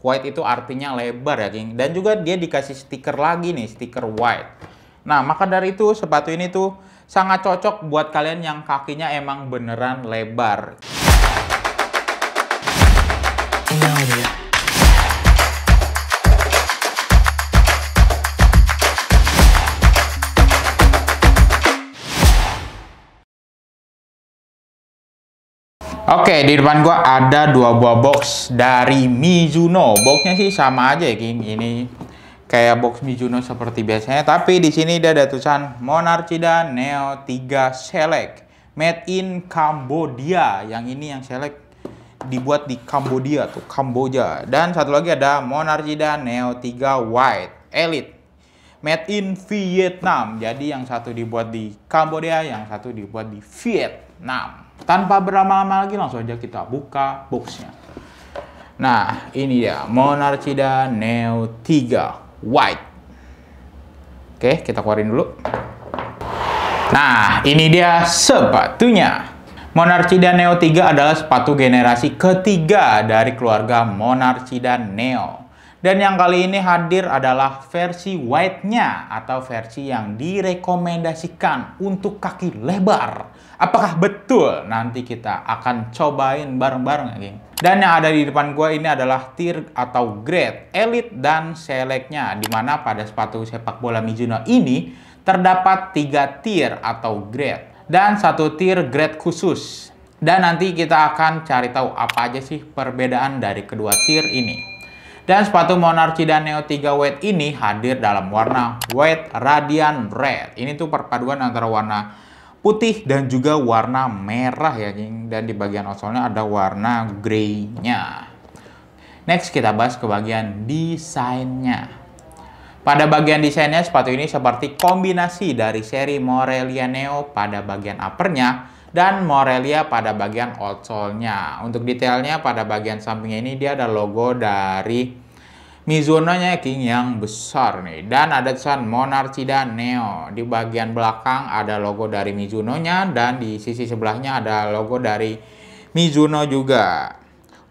Wide itu artinya lebar ya, geng. Dan juga dia dikasih stiker lagi nih, stiker wide. Nah, maka dari itu sepatu ini tuh sangat cocok buat kalian yang kakinya emang beneran lebar. Oke, di depan gua ada dua buah box dari Mizuno. Boxnya sih sama aja ya, geng. Ini kayak box Mizuno seperti biasanya, tapi di sini dia ada tulisan Monarchida Neo 3 Select, made in Cambodia. Yang ini yang Select dibuat di Kambodia tuh, Kamboja. Dan satu lagi ada Monarchida Neo 3 White Elite, made in Vietnam. Jadi yang satu dibuat di Kambodia, yang satu dibuat di Vietnam. Tanpa berlama-lama lagi, langsung aja kita buka boxnya. Nah, ini dia Monarchida Neo 3 White. Oke, kita keluarin dulu. Nah, ini dia sepatunya. Monarchida Neo 3 adalah sepatu generasi ketiga dari keluarga Monarchida Neo. Dan yang kali ini hadir adalah versi white-nya atau versi yang direkomendasikan untuk kaki lebar. Apakah betul? Nanti kita akan cobain bareng-bareng ya, geng. Dan yang ada di depan gue ini adalah tier atau grade Elite dan Select-nya, dimana pada sepatu sepak bola Mizuno ini terdapat 3 tier atau grade dan 1 tier grade khusus. Dan nanti kita akan cari tahu apa aja sih perbedaan dari kedua tier ini. Dan sepatu Monarchida Neo 3 White ini hadir dalam warna White Radiant Red. Ini tuh perpaduan antara warna putih dan juga warna merah ya, geng. Dan di bagian outsole-nya ada warna grey-nya. Next kita bahas ke bagian desainnya. Pada bagian desainnya, sepatu ini seperti kombinasi dari seri Morelia Neo pada bagian uppernya dan Morelia pada bagian outsole-nya. Untuk detailnya pada bagian sampingnya ini dia ada logo dari Mizuno-nya King yang besar nih. Dan ada tulisan Monarchida Neo. Di bagian belakang ada logo dari Mizuno-nya dan di sisi sebelahnya ada logo dari Mizuno juga.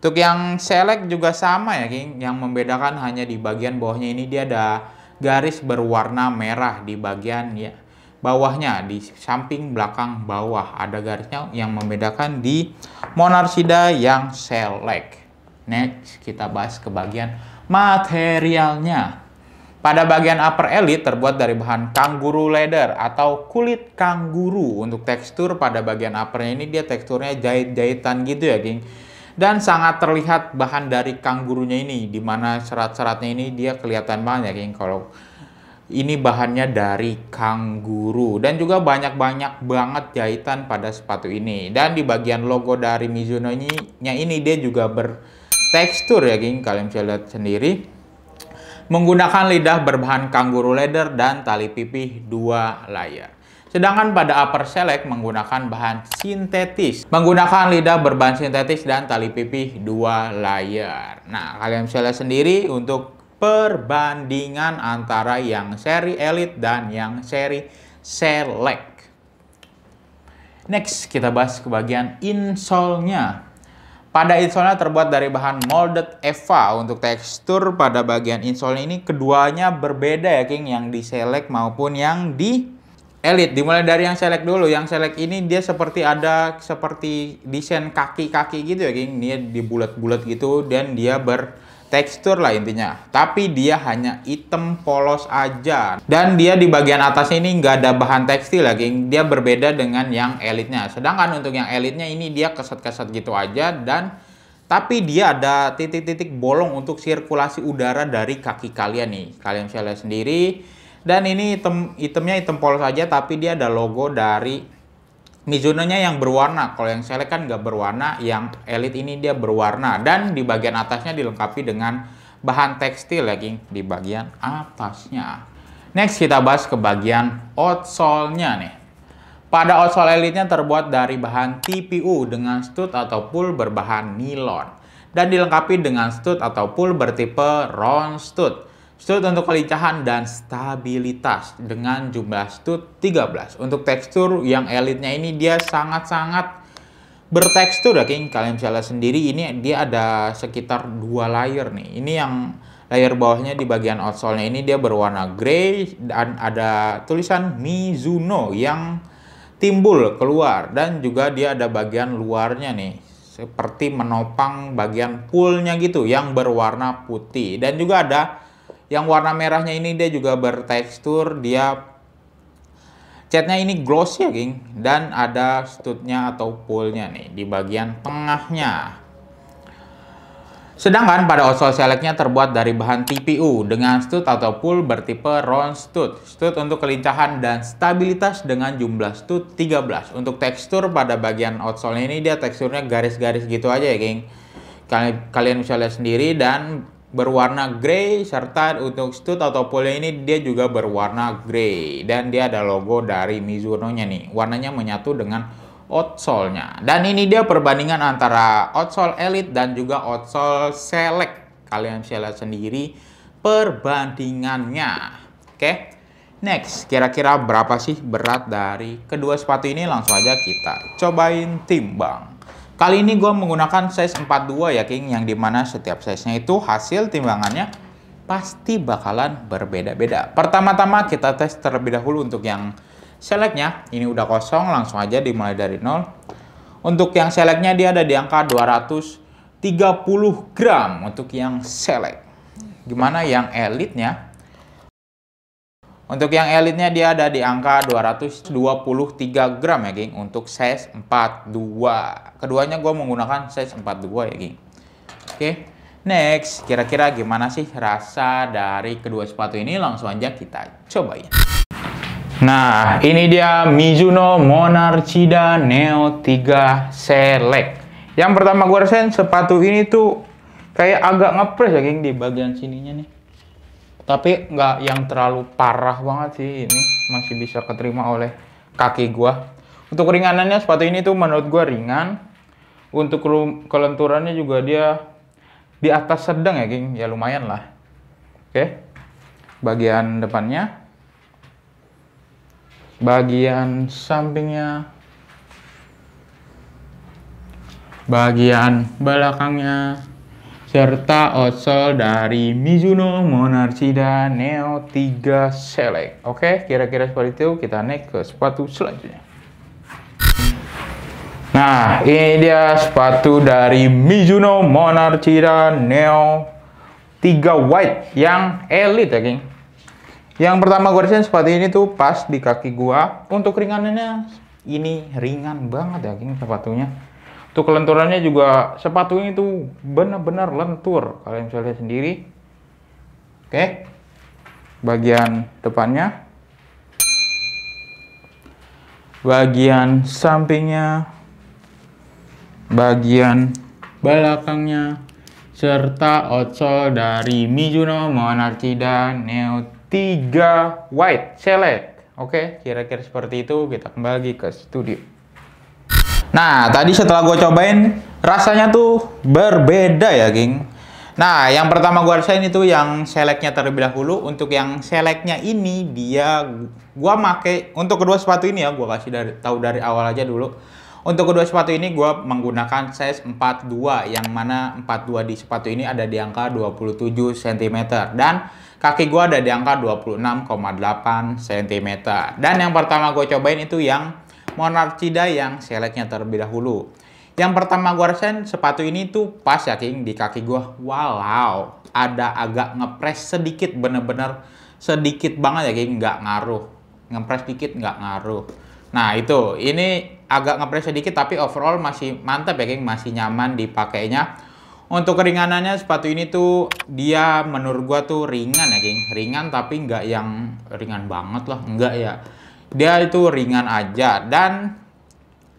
Untuk yang Select juga sama ya, King. Yang membedakan hanya di bagian bawahnya ini dia ada garis berwarna merah di bagian ya bawahnya, di samping belakang bawah ada garisnya yang membedakan di Monarchida yang Select. Next kita bahas ke bagian materialnya. Pada bagian upper Elite terbuat dari bahan kangguru leather atau kulit kangguru. Untuk tekstur pada bagian uppernya ini dia teksturnya jahit-jahitan gitu ya, geng. Dan sangat terlihat bahan dari kanggurunya ini, dimana serat-seratnya ini dia kelihatan banget ya, geng. Kalau ini bahannya dari kangguru dan juga banyak-banyak banget jahitan pada sepatu ini. Dan di bagian logo dari Mizuno-nya ini dia juga bertekstur ya, geng. Kalian bisa lihat sendiri. Menggunakan lidah berbahan kangguru leather dan tali pipih 2 layer. Sedangkan pada upper Select menggunakan bahan sintetis. Menggunakan lidah berbahan sintetis dan tali pipih 2 layer. Nah, kalian bisa lihat sendiri untuk perbandingan antara yang seri Elite dan yang seri Select. Next, kita bahas ke bagian insole-nya. Pada insole-nya terbuat dari bahan molded EVA. Untuk tekstur pada bagian insole ini keduanya berbeda ya, King. Yang di Select maupun yang di Elite. Dimulai dari yang Select dulu. Yang Select ini dia seperti ada seperti desain kaki-kaki gitu ya, King. Dia dibulat-bulat gitu dan dia tekstur lah intinya, tapi dia hanya hitam polos aja. Dan dia di bagian atas ini nggak ada bahan tekstil lagi. Dia berbeda dengan yang Elite-nya. Sedangkan untuk yang Elite-nya ini dia keset-keset gitu aja, dan tapi dia ada titik-titik bolong untuk sirkulasi udara dari kaki kalian nih. Kalian bisa lihat sendiri. Dan ini hitamnya hitam polos aja, tapi dia ada logo dari Mizuno-nya yang berwarna. Kalau yang Select kan nggak berwarna, yang Elite ini dia berwarna. Dan di bagian atasnya dilengkapi dengan bahan tekstil ya, King, di bagian atasnya. Next kita bahas ke bagian outsole-nya nih. Pada outsole Elite-nya terbuat dari bahan TPU dengan stud atau pull berbahan nilon. Dan dilengkapi dengan stud atau pull bertipe round stud. Stud untuk kelincahan dan stabilitas dengan jumlah stud 13. Untuk tekstur yang Elite-nya ini dia sangat-sangat bertekstur ya King. Kalian bisa lihat sendiri, ini dia ada sekitar 2 layer nih. Ini yang layer bawahnya di bagian outsole-nya ini dia berwarna grey dan ada tulisan Mizuno yang timbul keluar, dan juga dia ada bagian luarnya nih seperti menopang bagian poolnya gitu yang berwarna putih, dan juga ada yang warna merahnya ini dia juga bertekstur, dia catnya ini gloss ya King, dan ada studnya atau poolnya nih di bagian tengahnya. Sedangkan pada outsole seleknya terbuat dari bahan TPU dengan stud atau pool bertipe round stud. Stud untuk kelincahan dan stabilitas dengan jumlah stud 13. Untuk tekstur pada bagian outsole ini dia teksturnya garis-garis gitu aja ya geng. Kalian bisa lihat sendiri, dan berwarna grey, serta untuk stud atau poolnya ini dia juga berwarna grey, dan dia ada logo dari Mizuno-nya nih. Warnanya menyatu dengan outsole-nya. Dan ini dia perbandingan antara outsole Elite dan juga outsole Select. Kalian bisa lihat sendiri perbandingannya. Oke. Next, kira-kira berapa sih berat dari kedua sepatu ini? Langsung aja kita cobain timbang. Kali ini gue menggunakan size 42 ya King, yang dimana setiap size-nya itu hasil timbangannya pasti bakalan berbeda-beda. Pertama-tama kita tes terlebih dahulu untuk yang seleknya. Ini udah kosong, langsung aja dimulai dari 0. Untuk yang seleknya dia ada di angka 230 gram untuk yang selek. Gimana yang elitnya? Untuk yang elitnya dia ada di angka 223 gram ya geng, untuk size 42. Keduanya gue menggunakan size 42 ya geng. Oke, next, kira-kira gimana sih rasa dari kedua sepatu ini? Langsung aja kita cobain. Nah, ini dia Mizuno Monarchida Neo 3 Select. Yang pertama gue rasain sepatu ini tuh kayak agak ngepres ya geng di bagian sininya nih. Tapi nggak yang terlalu parah banget sih, ini masih bisa keterima oleh kaki gue. Untuk keringanannya sepatu ini tuh menurut gue ringan. Untuk kelenturannya juga dia di atas sedang ya geng, ya lumayan lah. Oke, bagian depannya. Bagian sampingnya, bagian belakangnya, serta outsole dari Mizuno Monarchida Neo 3 Select. Oke, kira-kira seperti itu. Kita naik ke sepatu selanjutnya. Nah, ini dia sepatu dari Mizuno Monarchida Neo 3 White yang elite ya geng. Yang pertama gue rasain sepatu ini tuh pas di kaki gua. Untuk ringanannya ini ringan banget ya geng sepatunya. Untuk kelenturannya juga sepatu ini tuh benar-benar lentur. Kalian bisa lihat sendiri. Oke. Bagian depannya. Bagian sampingnya. Bagian belakangnya. Serta outsole dari Mizuno Monarchida Neo 3 White Select. Oke, kira-kira seperti itu. Kita kembali lagi ke studio. Nah, tadi setelah gue cobain, rasanya tuh berbeda ya, geng. Nah, yang pertama gue rasain itu yang Selectnya terlebih dahulu. Untuk yang Selectnya ini, dia gue make untuk kedua sepatu ini ya, gue kasih tahu dari awal aja dulu. Untuk kedua sepatu ini gue menggunakan size 42, yang mana 42 di sepatu ini ada di angka 27 cm. Dan kaki gue ada di angka 26,8 cm. Dan yang pertama gue cobain itu yang Monarchida yang Selectnya terlebih dahulu. Yang pertama gue rasain sepatu ini tuh pas ya King di kaki gue. Wow, ada agak ngepres sedikit, bener-bener sedikit banget ya King, nggak ngaruh. Ngepres dikit nggak ngaruh. Nah itu, ini agak ngepres sedikit tapi overall masih mantap ya King, masih nyaman dipakainya. Untuk keringanannya sepatu ini tuh dia menurut gua tuh ringan ya King, ringan tapi nggak yang ringan banget lah, enggak ya. Dia itu ringan aja. Dan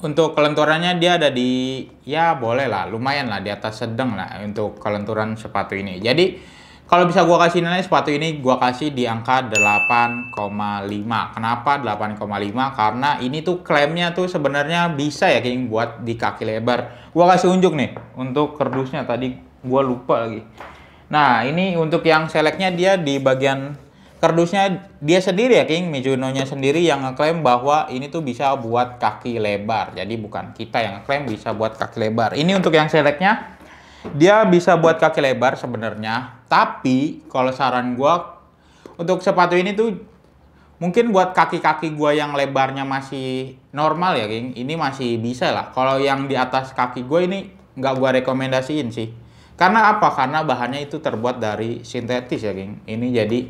untuk kelenturannya dia ada di, ya boleh lah, lumayan lah di atas sedang lah untuk kelenturan sepatu ini. Jadi kalau bisa gua kasih nilai sepatu ini gua kasih di angka 8,5. Kenapa 8,5? Karena ini tuh klaimnya tuh sebenarnya bisa ya King buat di kaki lebar. Gua kasih unjuk nih untuk kardusnya, tadi gua lupa lagi. Nah, ini untuk yang Selectnya dia di bagian kardusnya dia sendiri ya King, Mizuno-nya sendiri yang ngeklaim bahwa ini tuh bisa buat kaki lebar. Jadi bukan kita yang ngeklaim bisa buat kaki lebar. Ini untuk yang seleknya, dia bisa buat kaki lebar sebenarnya. Tapi kalau saran gua untuk sepatu ini tuh mungkin buat kaki-kaki gua yang lebarnya masih normal ya King, ini masih bisa lah. Kalau yang di atas kaki gua ini nggak gua rekomendasiin sih. Karena apa? Karena bahannya itu terbuat dari sintetis ya King. Ini jadi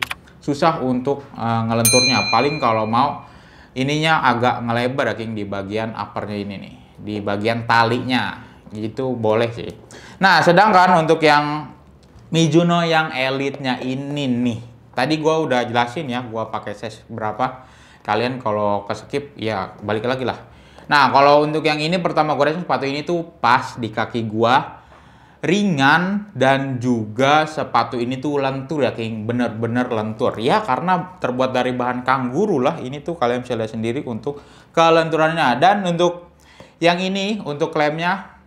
susah untuk ngelenturnya. Paling kalau mau ininya agak ngelebar ya King di bagian uppernya ini nih, di bagian talinya gitu boleh sih. Nah sedangkan untuk yang Mizuno yang elitnya ini nih, tadi gua udah jelasin ya gua pakai size berapa. Kalian kalau ke skip ya balik lagi lah. Nah kalau untuk yang ini pertama gua rasa sepatu ini tuh pas di kaki gua, ringan, dan juga sepatu ini tuh lentur ya King, bener-bener lentur ya karena terbuat dari bahan kanguru lah. Ini tuh kalian bisa lihat sendiri untuk kelenturannya. Dan untuk yang ini untuk klemnya,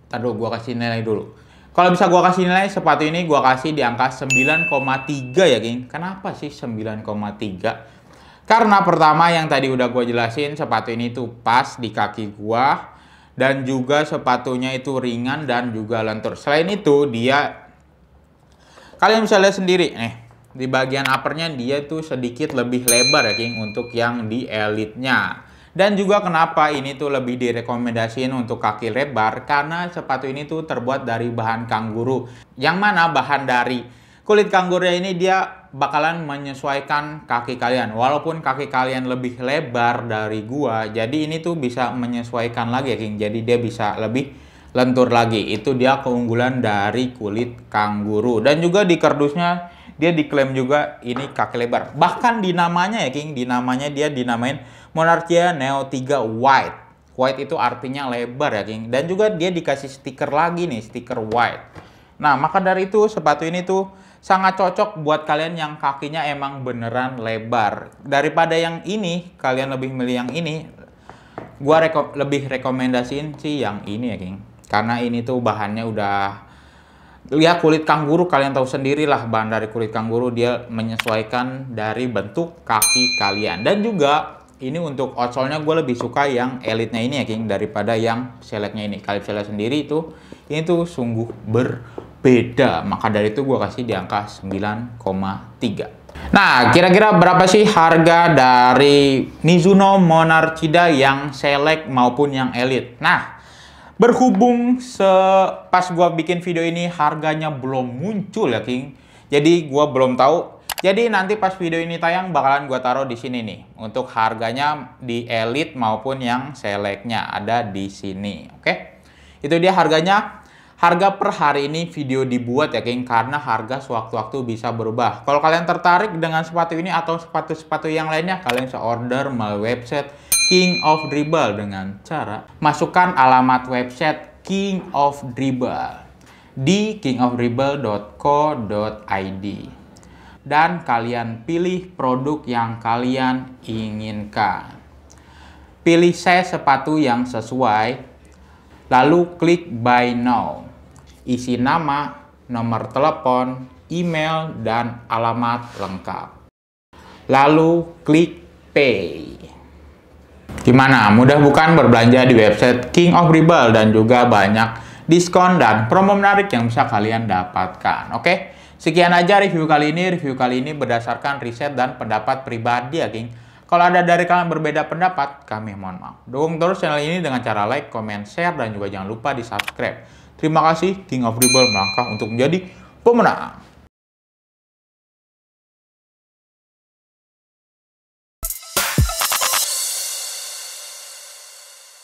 taduh gua kasih nilai dulu. Kalau bisa gua kasih nilai sepatu ini gua kasih di angka 9,3 ya King. Kenapa sih 9,3? Karena pertama yang tadi udah gua jelasin, sepatu ini tuh pas di kaki gua, dan juga sepatunya itu ringan dan juga lentur. Selain itu dia, kalian bisa lihat sendiri nih, di bagian uppernya dia tuh sedikit lebih lebar ya King untuk yang di elitnya. Dan juga kenapa ini tuh lebih direkomendasiin untuk kaki lebar, karena sepatu ini tuh terbuat dari bahan kanguru, yang mana bahan dari kulit kanguru ini dia bakalan menyesuaikan kaki kalian. Walaupun kaki kalian lebih lebar dari gua, jadi ini tuh bisa menyesuaikan lagi ya King. Jadi dia bisa lebih lentur lagi. Itu dia keunggulan dari kulit kanguru. Dan juga di kardusnya dia diklaim juga ini kaki lebar. Bahkan di namanya ya King, di namanya dia dinamain Monarchia Neo 3 White. White itu artinya lebar ya King. Dan juga dia dikasih stiker lagi nih, stiker white. Nah maka dari itu sepatu ini tuh sangat cocok buat kalian yang kakinya emang beneran lebar. Daripada yang ini, kalian lebih milih yang ini, gua lebih rekomendasiin sih yang ini ya King. Karena ini tuh bahannya udah, lihat kulit kanguru, kalian tahu sendiri lah bahan dari kulit kanguru, dia menyesuaikan dari bentuk kaki kalian. Dan juga ini untuk outsole-nya gue lebih suka yang elitnya ini ya King daripada yang selectnya ini. Kalian bisa lihat sendiri itu, ini tuh sungguh berbeda. Maka dari itu gue kasih di angka 9,3. Nah, kira-kira berapa sih harga dari Mizuno Monarchida yang select maupun yang elite? Nah, berhubung pas gue bikin video ini harganya belum muncul ya King, jadi gue belum tahu. Jadi nanti pas video ini tayang bakalan gue taruh di sini nih untuk harganya di elite maupun yang selectnya ada di sini. Oke, itu dia harganya. Harga per hari ini video dibuat ya King, karena harga sewaktu-waktu bisa berubah. Kalau kalian tertarik dengan sepatu ini atau sepatu-sepatu yang lainnya, kalian bisa order melalui website King of Dribble dengan cara masukkan alamat website King of Dribble di kingofdribble.co.id dan kalian pilih produk yang kalian inginkan. Pilih size sepatu yang sesuai, lalu klik buy now. Isi nama, nomor telepon, email, dan alamat lengkap. Lalu klik pay. Gimana? Mudah bukan berbelanja di website King of Dribble, dan juga banyak diskon dan promo menarik yang bisa kalian dapatkan. Oke, sekian aja review kali ini. Review kali ini berdasarkan riset dan pendapat pribadi ya King. Kalau ada dari kalian berbeda pendapat, kami mohon maaf. Dukung terus channel ini dengan cara like, comment, share, dan juga jangan lupa di subscribe. Terima kasih, King of Dribble melangkah untuk menjadi pemenang.